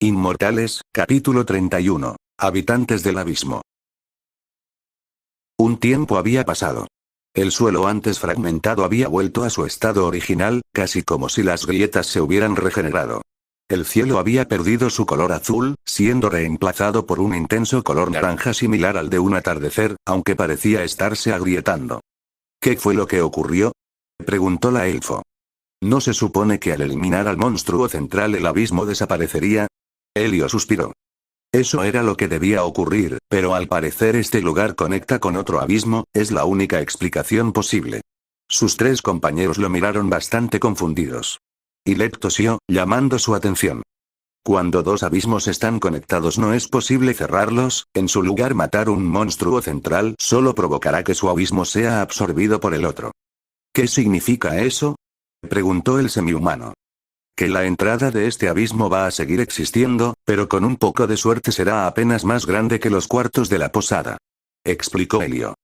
Inmortales, capítulo 31. Habitantes del abismo. Un tiempo había pasado. El suelo antes fragmentado había vuelto a su estado original, casi como si las grietas se hubieran regenerado. El cielo había perdido su color azul, siendo reemplazado por un intenso color naranja similar al de un atardecer, aunque parecía estarse agrietando. ¿Qué fue lo que ocurrió?, preguntó la elfo. ¿No se supone que al eliminar al monstruo central el abismo desaparecería? Helio suspiró. Eso era lo que debía ocurrir, pero al parecer este lugar conecta con otro abismo, es la única explicación posible. Sus tres compañeros lo miraron bastante confundidos. Yleth tosió, llamando su atención. Cuando dos abismos están conectados no es posible cerrarlos, en su lugar matar un monstruo central solo provocará que su abismo sea absorbido por el otro. ¿Qué significa eso?, preguntó el semihumano. Que la entrada de este abismo va a seguir existiendo, pero con un poco de suerte será apenas más grande que los cuartos de la posada, explicó Helio.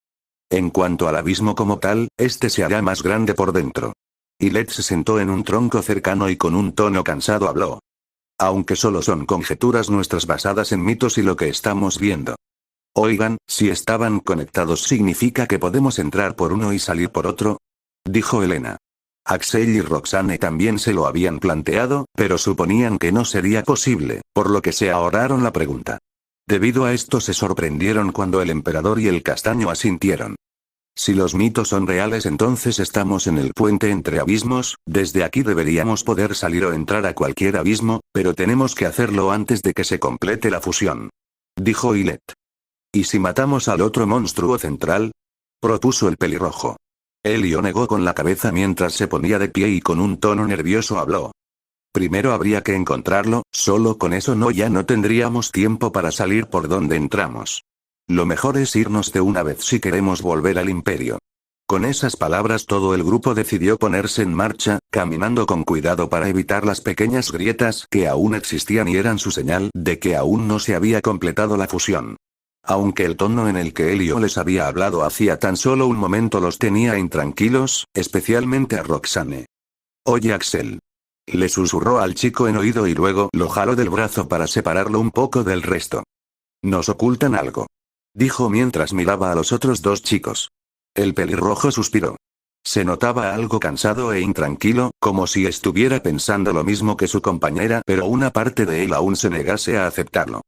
En cuanto al abismo como tal, este se hará más grande por dentro. Yleth se sentó en un tronco cercano y con un tono cansado habló. Aunque solo son conjeturas nuestras basadas en mitos y lo que estamos viendo. Oigan, si estaban conectados significa que podemos entrar por uno y salir por otro, dijo Elena. Axel y Roxane también se lo habían planteado, pero suponían que no sería posible, por lo que se ahorraron la pregunta. Debido a esto se sorprendieron cuando el emperador y el castaño asintieron. Si los mitos son reales, entonces estamos en el puente entre abismos, desde aquí deberíamos poder salir o entrar a cualquier abismo, pero tenemos que hacerlo antes de que se complete la fusión, dijo Yleth. ¿Y si matamos al otro monstruo central?, propuso el pelirrojo. Helio negó con la cabeza mientras se ponía de pie y con un tono nervioso habló. Primero habría que encontrarlo, solo con eso ya no tendríamos tiempo para salir por donde entramos. Lo mejor es irnos de una vez si queremos volver al imperio. Con esas palabras todo el grupo decidió ponerse en marcha, caminando con cuidado para evitar las pequeñas grietas que aún existían y eran su señal de que aún no se había completado la fusión. Aunque el tono en el que Helio les había hablado hacía tan solo un momento los tenía intranquilos, especialmente a Roxane. Oye Axel. Le susurró al chico en oído y luego lo jaló del brazo para separarlo un poco del resto. Nos ocultan algo, dijo mientras miraba a los otros dos chicos. El pelirrojo suspiró. Se notaba algo cansado e intranquilo, como si estuviera pensando lo mismo que su compañera, pero una parte de él aún se negase a aceptarlo.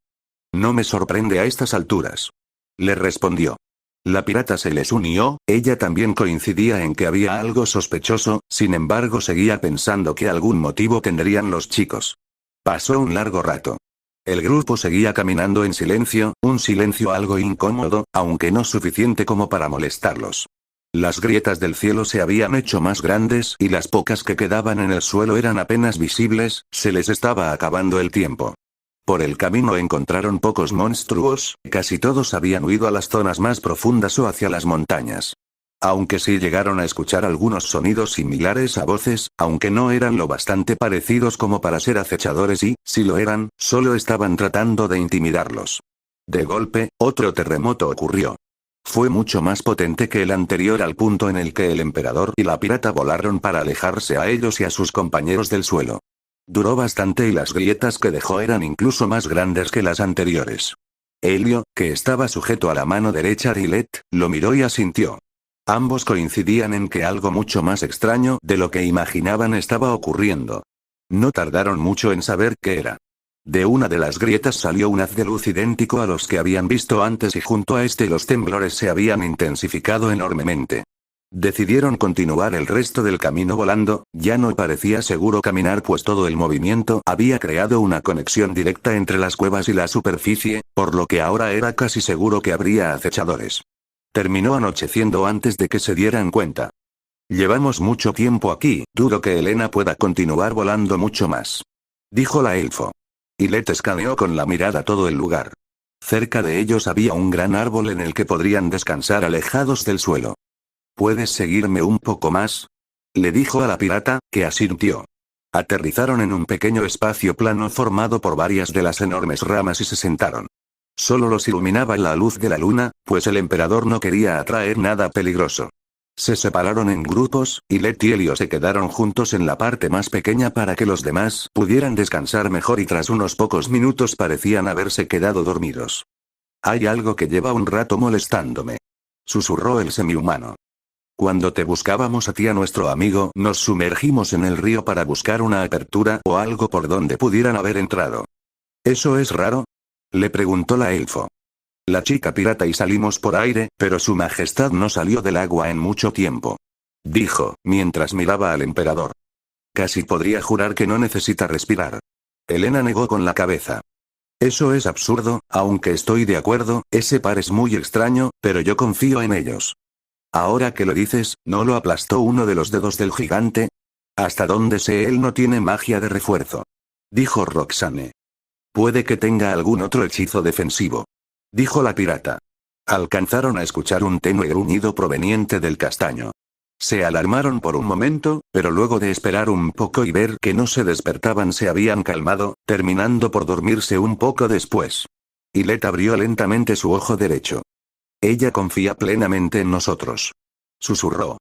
No me sorprende a estas alturas, le respondió. La pirata se les unió, ella también coincidía en que había algo sospechoso, sin embargo seguía pensando que algún motivo tendrían los chicos. Pasó un largo rato. El grupo seguía caminando en silencio, un silencio algo incómodo, aunque no suficiente como para molestarlos. Las grietas del cielo se habían hecho más grandes y las pocas que quedaban en el suelo eran apenas visibles, se les estaba acabando el tiempo. Por el camino encontraron pocos monstruos, casi todos habían huido a las zonas más profundas o hacia las montañas. Aunque sí llegaron a escuchar algunos sonidos similares a voces, aunque no eran lo bastante parecidos como para ser acechadores y, si lo eran, solo estaban tratando de intimidarlos. De golpe, otro terremoto ocurrió. Fue mucho más potente que el anterior al punto en el que el emperador y la pirata volaron para alejarse a ellos y a sus compañeros del suelo. Duró bastante y las grietas que dejó eran incluso más grandes que las anteriores. Helio, que estaba sujeto a la mano derecha de Yleth, lo miró y asintió. Ambos coincidían en que algo mucho más extraño de lo que imaginaban estaba ocurriendo. No tardaron mucho en saber qué era. De una de las grietas salió un haz de luz idéntico a los que habían visto antes y junto a este los temblores se habían intensificado enormemente. Decidieron continuar el resto del camino volando, ya no parecía seguro caminar pues todo el movimiento había creado una conexión directa entre las cuevas y la superficie, por lo que ahora era casi seguro que habría acechadores. Terminó anocheciendo antes de que se dieran cuenta. Llevamos mucho tiempo aquí, dudo que Elena pueda continuar volando mucho más, dijo la elfo. Yleth escaneó con la mirada todo el lugar. Cerca de ellos había un gran árbol en el que podrían descansar alejados del suelo. ¿Puedes seguirme un poco más?, le dijo a la pirata, que asintió. Aterrizaron en un pequeño espacio plano formado por varias de las enormes ramas y se sentaron. Solo los iluminaba la luz de la luna, pues el emperador no quería atraer nada peligroso. Se separaron en grupos, y Let y Helio se quedaron juntos en la parte más pequeña para que los demás pudieran descansar mejor y tras unos pocos minutos parecían haberse quedado dormidos. Hay algo que lleva un rato molestándome. Susurró el semihumano. Cuando te buscábamos a ti y a nuestro amigo, nos sumergimos en el río para buscar una apertura o algo por donde pudieran haber entrado. ¿Eso es raro? Le preguntó la elfo. La chica pirata y salimos por aire, pero su majestad no salió del agua en mucho tiempo. Dijo, mientras miraba al emperador. Casi podría jurar que no necesita respirar. Elena negó con la cabeza. Eso es absurdo, aunque estoy de acuerdo, ese par es muy extraño, pero yo confío en ellos. Ahora que lo dices, ¿no lo aplastó uno de los dedos del gigante? Hasta donde sé él no tiene magia de refuerzo. Dijo Roxane. Puede que tenga algún otro hechizo defensivo. Dijo la pirata. Alcanzaron a escuchar un tenue gruñido proveniente del castaño. Se alarmaron por un momento, pero luego de esperar un poco y ver que no se despertaban se habían calmado, terminando por dormirse un poco después. Let abrió lentamente su ojo derecho. Ella confía plenamente en nosotros. Susurró.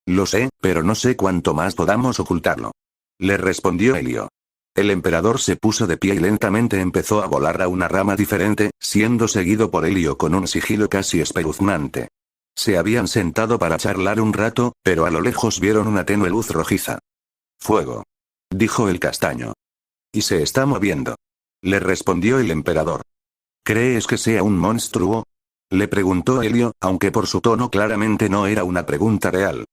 Lo sé, pero no sé cuánto más podamos ocultarlo. Le respondió Helio. El emperador se puso de pie y lentamente empezó a volar a una rama diferente, siendo seguido por Helio con un sigilo casi espeluznante. Se habían sentado para charlar un rato, pero a lo lejos vieron una tenue luz rojiza. Fuego. Dijo el castaño. Y se está moviendo. Le respondió el emperador. ¿Crees que sea un monstruo? Le preguntó Helio, aunque por su tono claramente no era una pregunta real.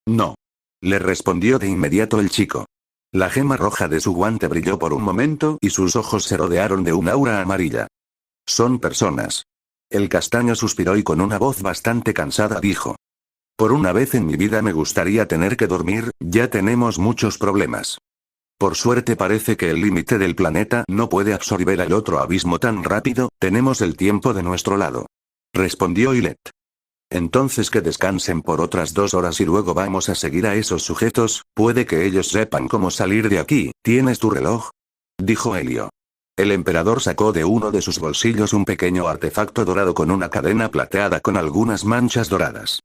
No. Le respondió de inmediato el chico. La gema roja de su guante brilló por un momento y sus ojos se rodearon de un aura amarilla. Son personas. El castaño suspiró y con una voz bastante cansada dijo. Por una vez en mi vida me gustaría tener que dormir, ya tenemos muchos problemas. Por suerte parece que el límite del planeta no puede absorber al otro abismo tan rápido, tenemos el tiempo de nuestro lado. Respondió Let. Entonces que descansen por otras 2 horas y luego vamos a seguir a esos sujetos, puede que ellos sepan cómo salir de aquí, ¿tienes tu reloj? Dijo Helio. El emperador sacó de uno de sus bolsillos un pequeño artefacto dorado con una cadena plateada con algunas manchas doradas.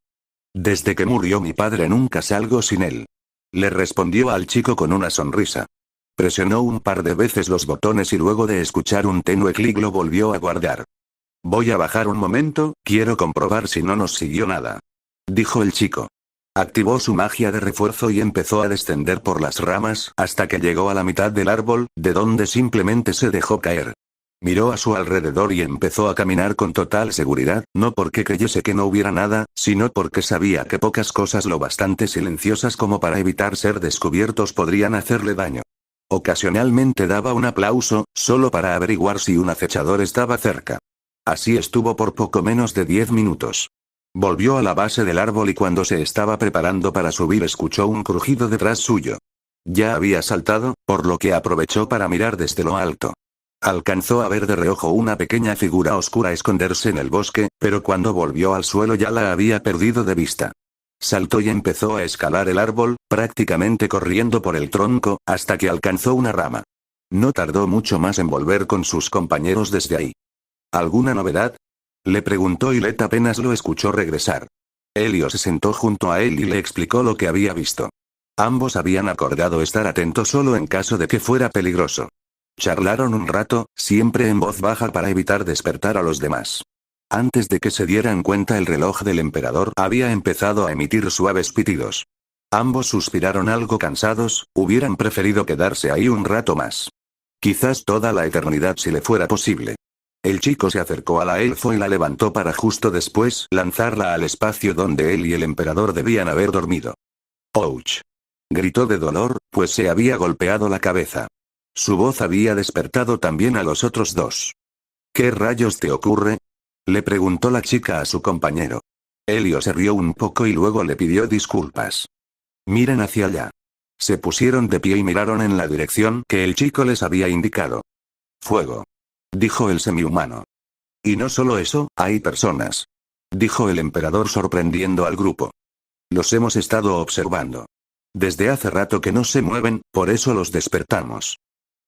Desde que murió mi padre nunca salgo sin él. Le respondió al chico con una sonrisa. Presionó un par de veces los botones y luego de escuchar un tenue clic lo volvió a guardar. Voy a bajar un momento, quiero comprobar si no nos siguió nada. Dijo el chico. Activó su magia de refuerzo y empezó a descender por las ramas hasta que llegó a la mitad del árbol, de donde simplemente se dejó caer. Miró a su alrededor y empezó a caminar con total seguridad, no porque creyese que no hubiera nada, sino porque sabía que pocas cosas lo bastante silenciosas como para evitar ser descubiertos podrían hacerle daño. Ocasionalmente daba un aplauso, solo para averiguar si un acechador estaba cerca. Así estuvo por poco menos de 10 minutos. Volvió a la base del árbol y cuando se estaba preparando para subir escuchó un crujido detrás suyo. Ya había saltado, por lo que aprovechó para mirar desde lo alto. Alcanzó a ver de reojo una pequeña figura oscura esconderse en el bosque, pero cuando volvió al suelo ya la había perdido de vista. Saltó y empezó a escalar el árbol, prácticamente corriendo por el tronco, hasta que alcanzó una rama. No tardó mucho más en volver con sus compañeros desde ahí. ¿Alguna novedad? Le preguntó y Let apenas lo escuchó regresar. Helio se sentó junto a él y le explicó lo que había visto. Ambos habían acordado estar atentos solo en caso de que fuera peligroso. Charlaron un rato, siempre en voz baja para evitar despertar a los demás. Antes de que se dieran cuenta el reloj del emperador había empezado a emitir suaves pitidos. Ambos suspiraron algo cansados, hubieran preferido quedarse ahí un rato más. Quizás toda la eternidad si le fuera posible. El chico se acercó a la elfo y la levantó para justo después lanzarla al espacio donde él y el emperador debían haber dormido. ¡Ouch! Gritó de dolor, pues se había golpeado la cabeza. Su voz había despertado también a los otros dos. ¿Qué rayos te ocurre? Le preguntó la chica a su compañero. Helio se rió un poco y luego le pidió disculpas. Miren hacia allá. Se pusieron de pie y miraron en la dirección que el chico les había indicado. Fuego. Dijo el semihumano. Y no solo eso, hay personas. Dijo el emperador sorprendiendo al grupo. Los hemos estado observando. Desde hace rato que no se mueven, por eso los despertamos.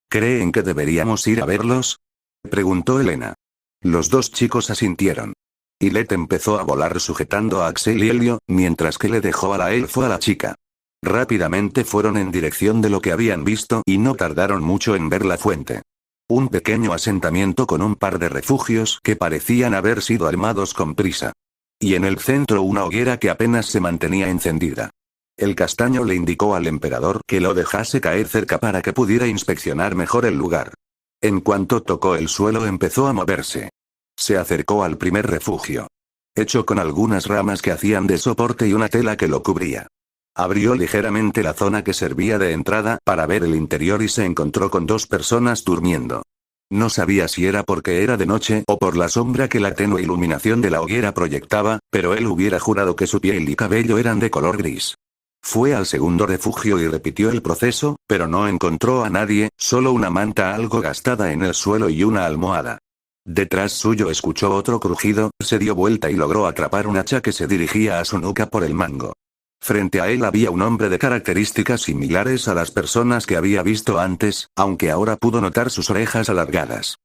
¿Creen que deberíamos ir a verlos? Preguntó Elena. Los dos chicos asintieron. Ilet empezó a volar sujetando a Axel y Helio, mientras que le dejó a la elfo a la chica. Rápidamente fueron en dirección de lo que habían visto y no tardaron mucho en ver la fuente. Un pequeño asentamiento con un par de refugios que parecían haber sido armados con prisa. Y en el centro una hoguera que apenas se mantenía encendida. El castaño le indicó al emperador que lo dejase caer cerca para que pudiera inspeccionar mejor el lugar. En cuanto tocó el suelo empezó a moverse. Se acercó al primer refugio. Hecho con algunas ramas que hacían de soporte y una tela que lo cubría. Abrió ligeramente la zona que servía de entrada para ver el interior y se encontró con dos personas durmiendo. No sabía si era porque era de noche o por la sombra que la tenue iluminación de la hoguera proyectaba, pero él hubiera jurado que su piel y cabello eran de color gris. Fue al segundo refugio y repitió el proceso, pero no encontró a nadie, solo una manta algo gastada en el suelo y una almohada. Detrás suyo escuchó otro crujido, se dio vuelta y logró atrapar un hacha que se dirigía a su nuca por el mango. Frente a él había un hombre de características similares a las personas que había visto antes, aunque ahora pudo notar sus orejas alargadas.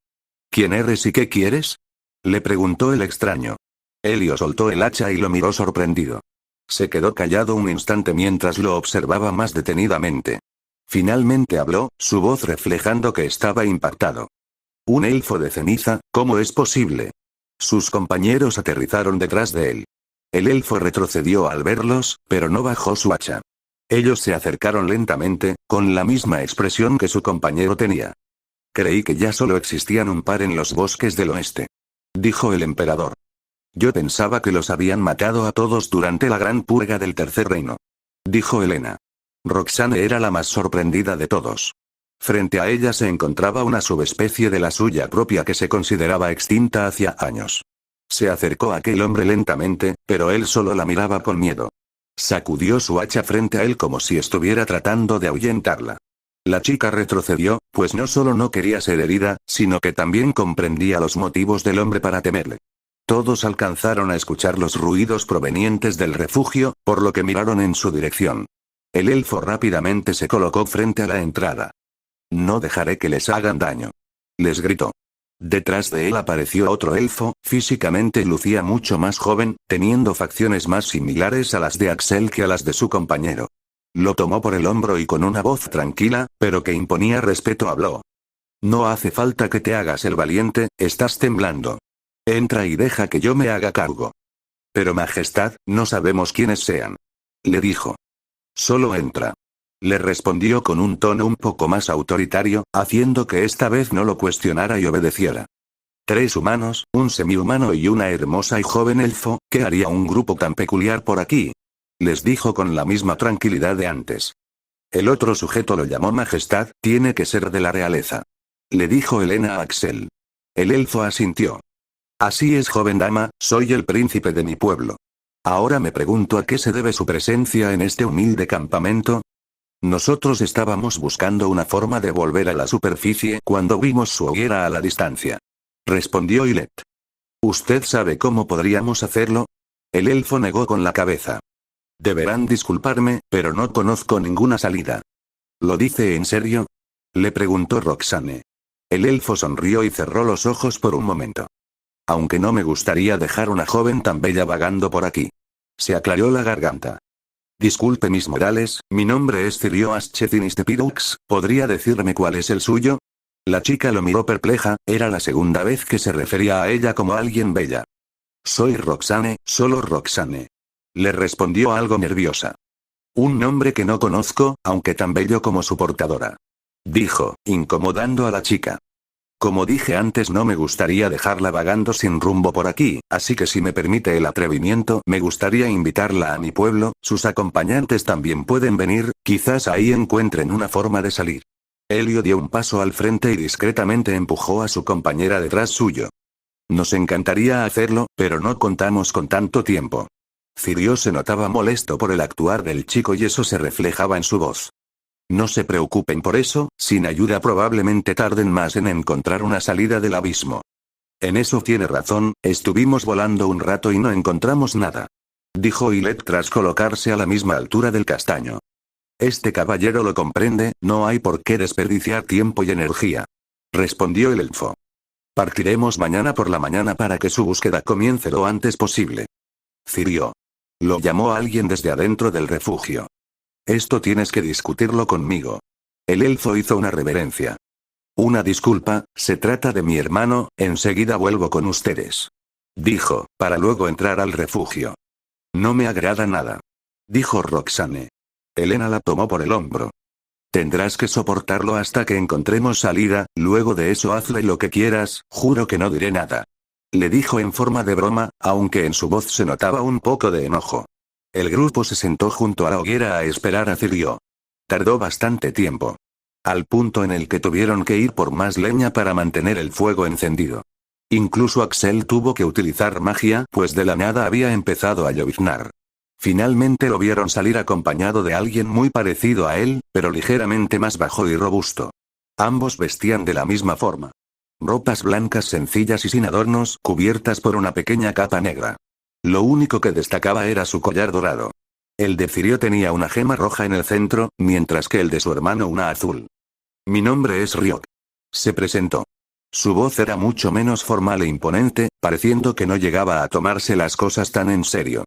¿Quién eres y qué quieres?, le preguntó el extraño. Helio soltó el hacha y lo miró sorprendido. Se quedó callado un instante mientras lo observaba más detenidamente. Finalmente habló, su voz reflejando que estaba impactado. Un elfo de ceniza, ¿cómo es posible? Sus compañeros aterrizaron detrás de él. El elfo retrocedió al verlos, pero no bajó su hacha. Ellos se acercaron lentamente, con la misma expresión que su compañero tenía. Creí que ya solo existían un par en los bosques del oeste, dijo el emperador. Yo pensaba que los habían matado a todos durante la gran purga del Tercer Reino, dijo Helena. Roxane era la más sorprendida de todos. Frente a ella se encontraba una subespecie de la suya propia que se consideraba extinta hacía años. Se acercó a aquel hombre lentamente, pero él solo la miraba con miedo. Sacudió su hacha frente a él como si estuviera tratando de ahuyentarla. La chica retrocedió, pues no solo no quería ser herida, sino que también comprendía los motivos del hombre para temerle. Todos alcanzaron a escuchar los ruidos provenientes del refugio, por lo que miraron en su dirección. El elfo rápidamente se colocó frente a la entrada. No dejaré que les hagan daño, les gritó. Detrás de él apareció otro elfo, físicamente lucía mucho más joven, teniendo facciones más similares a las de Axel que a las de su compañero. Lo tomó por el hombro y con una voz tranquila, pero que imponía respeto habló. No hace falta que te hagas el valiente, estás temblando. Entra y deja que yo me haga cargo. Pero Majestad, no sabemos quiénes sean, le dijo. Solo entra. Le respondió con un tono un poco más autoritario, haciendo que esta vez no lo cuestionara y obedeciera. 3 humanos, un semihumano y una hermosa y joven elfo, ¿qué haría un grupo tan peculiar por aquí?, les dijo con la misma tranquilidad de antes. El otro sujeto lo llamó Majestad, tiene que ser de la realeza, le dijo Helena a Axel. El elfo asintió. Así es, joven dama, soy el príncipe de mi pueblo. Ahora me pregunto a qué se debe su presencia en este humilde campamento. Nosotros estábamos buscando una forma de volver a la superficie cuando vimos su hoguera a la distancia, respondió Ilet. ¿Usted sabe cómo podríamos hacerlo? El elfo negó con la cabeza. Deberán disculparme, pero no conozco ninguna salida. ¿Lo dice en serio?, le preguntó Roxane. El elfo sonrió y cerró los ojos por un momento. Aunque no me gustaría dejar una joven tan bella vagando por aquí. Se aclaró la garganta. Disculpe mis modales, mi nombre es Cirio Aschethinistepirux, ¿podría decirme cuál es el suyo? La chica lo miró perpleja, era la segunda vez que se refería a ella como alguien bella. Soy Roxane, solo Roxane, le respondió algo nerviosa. Un nombre que no conozco, aunque tan bello como su portadora, dijo, incomodando a la chica. Como dije antes, no me gustaría dejarla vagando sin rumbo por aquí, así que si me permite el atrevimiento, me gustaría invitarla a mi pueblo, sus acompañantes también pueden venir, quizás ahí encuentren una forma de salir. Helio dio un paso al frente y discretamente empujó a su compañera detrás suyo. Nos encantaría hacerlo, pero no contamos con tanto tiempo. Cirio se notaba molesto por el actuar del chico y eso se reflejaba en su voz. No se preocupen por eso, sin ayuda probablemente tarden más en encontrar una salida del abismo. En eso tiene razón, estuvimos volando un rato y no encontramos nada, dijo Ilet tras colocarse a la misma altura del castaño. Este caballero lo comprende, no hay por qué desperdiciar tiempo y energía, respondió el elfo. Partiremos mañana por la mañana para que su búsqueda comience lo antes posible. Cirio. Lo llamó alguien desde adentro del refugio. Esto tienes que discutirlo conmigo. El elfo hizo una reverencia. Una disculpa, se trata de mi hermano, enseguida vuelvo con ustedes. Dijo, para luego entrar al refugio. No me agrada nada. Dijo Roxane. Elena la tomó por el hombro. Tendrás que soportarlo hasta que encontremos salida, luego de eso hazle lo que quieras, juro que no diré nada. Le dijo en forma de broma, aunque en su voz se notaba un poco de enojo. El grupo se sentó junto a la hoguera a esperar a Cirio. Tardó bastante tiempo. Al punto en el que tuvieron que ir por más leña para mantener el fuego encendido. Incluso Axel tuvo que utilizar magia, pues de la nada había empezado a lloviznar. Finalmente lo vieron salir acompañado de alguien muy parecido a él, pero ligeramente más bajo y robusto. Ambos vestían de la misma forma. Ropas blancas sencillas y sin adornos, cubiertas por una pequeña capa negra. Lo único que destacaba era su collar dorado. El de Cirio tenía una gema roja en el centro, mientras que el de su hermano una azul. Mi nombre es Ryok. Se presentó. Su voz era mucho menos formal e imponente, pareciendo que no llegaba a tomarse las cosas tan en serio.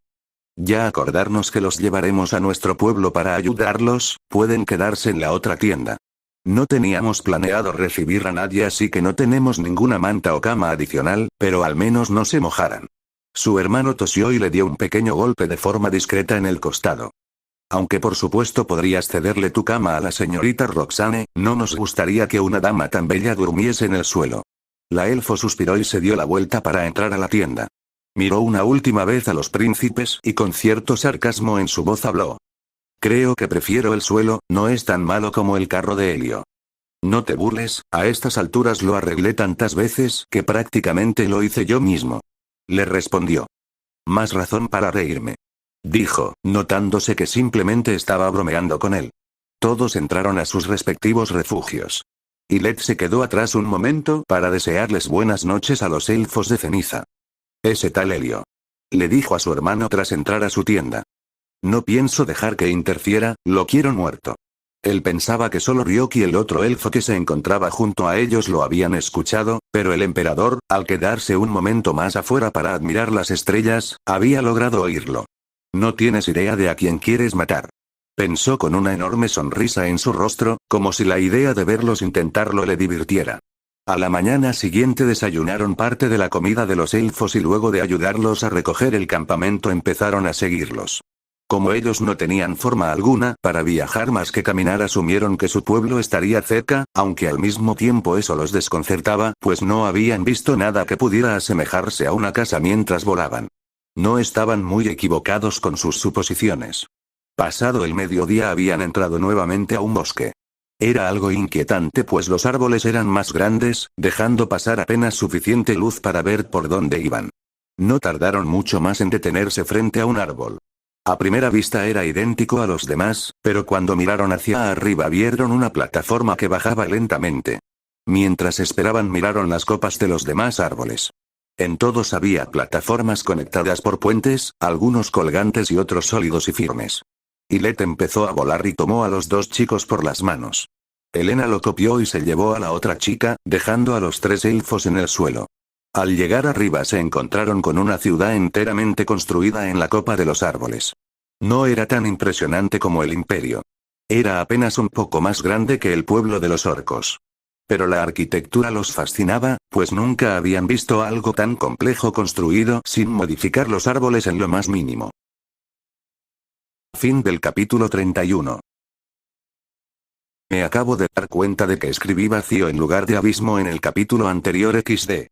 Ya acordarnos que los llevaremos a nuestro pueblo para ayudarlos, pueden quedarse en la otra tienda. No teníamos planeado recibir a nadie así que no tenemos ninguna manta o cama adicional, pero al menos no se mojaran. Su hermano tosió y le dio un pequeño golpe de forma discreta en el costado. Aunque por supuesto podrías cederle tu cama a la señorita Roxane, no nos gustaría que una dama tan bella durmiese en el suelo. La elfo suspiró y se dio la vuelta para entrar a la tienda. Miró una última vez a los príncipes y con cierto sarcasmo en su voz habló. Creo que prefiero el suelo, no es tan malo como el carro de Helio. No te burles, a estas alturas lo arreglé tantas veces que prácticamente lo hice yo mismo. Le respondió. Más razón para reírme. Dijo, notándose que simplemente estaba bromeando con él. Todos entraron a sus respectivos refugios. Ilet se quedó atrás un momento para desearles buenas noches a los elfos de ceniza. Ese tal Helio. Le dijo a su hermano tras entrar a su tienda. No pienso dejar que interfiera, lo quiero muerto. Él pensaba que solo Ryok y el otro elfo que se encontraba junto a ellos lo habían escuchado, pero el emperador, al quedarse un momento más afuera para admirar las estrellas, había logrado oírlo. No tienes idea de a quién quieres matar. Pensó con una enorme sonrisa en su rostro, como si la idea de verlos intentarlo le divirtiera. A la mañana siguiente desayunaron parte de la comida de los elfos y luego de ayudarlos a recoger el campamento empezaron a seguirlos. Como ellos no tenían forma alguna para viajar más que caminar, asumieron que su pueblo estaría cerca, aunque al mismo tiempo eso los desconcertaba, pues no habían visto nada que pudiera asemejarse a una casa mientras volaban. No estaban muy equivocados con sus suposiciones. Pasado el mediodía habían entrado nuevamente a un bosque. Era algo inquietante pues los árboles eran más grandes, dejando pasar apenas suficiente luz para ver por dónde iban. No tardaron mucho más en detenerse frente a un árbol. A primera vista era idéntico a los demás, pero cuando miraron hacia arriba vieron una plataforma que bajaba lentamente. Mientras esperaban miraron las copas de los demás árboles. En todos había plataformas conectadas por puentes, algunos colgantes y otros sólidos y firmes. Ilet empezó a volar y tomó a los dos chicos por las manos. Elena lo copió y se llevó a la otra chica, dejando a los tres elfos en el suelo. Al llegar arriba se encontraron con una ciudad enteramente construida en la copa de los árboles. No era tan impresionante como el imperio. Era apenas un poco más grande que el pueblo de los orcos. Pero la arquitectura los fascinaba, pues nunca habían visto algo tan complejo construido sin modificar los árboles en lo más mínimo. Fin del capítulo 31. Me acabo de dar cuenta de que escribí vacío en lugar de abismo en el capítulo anterior XD.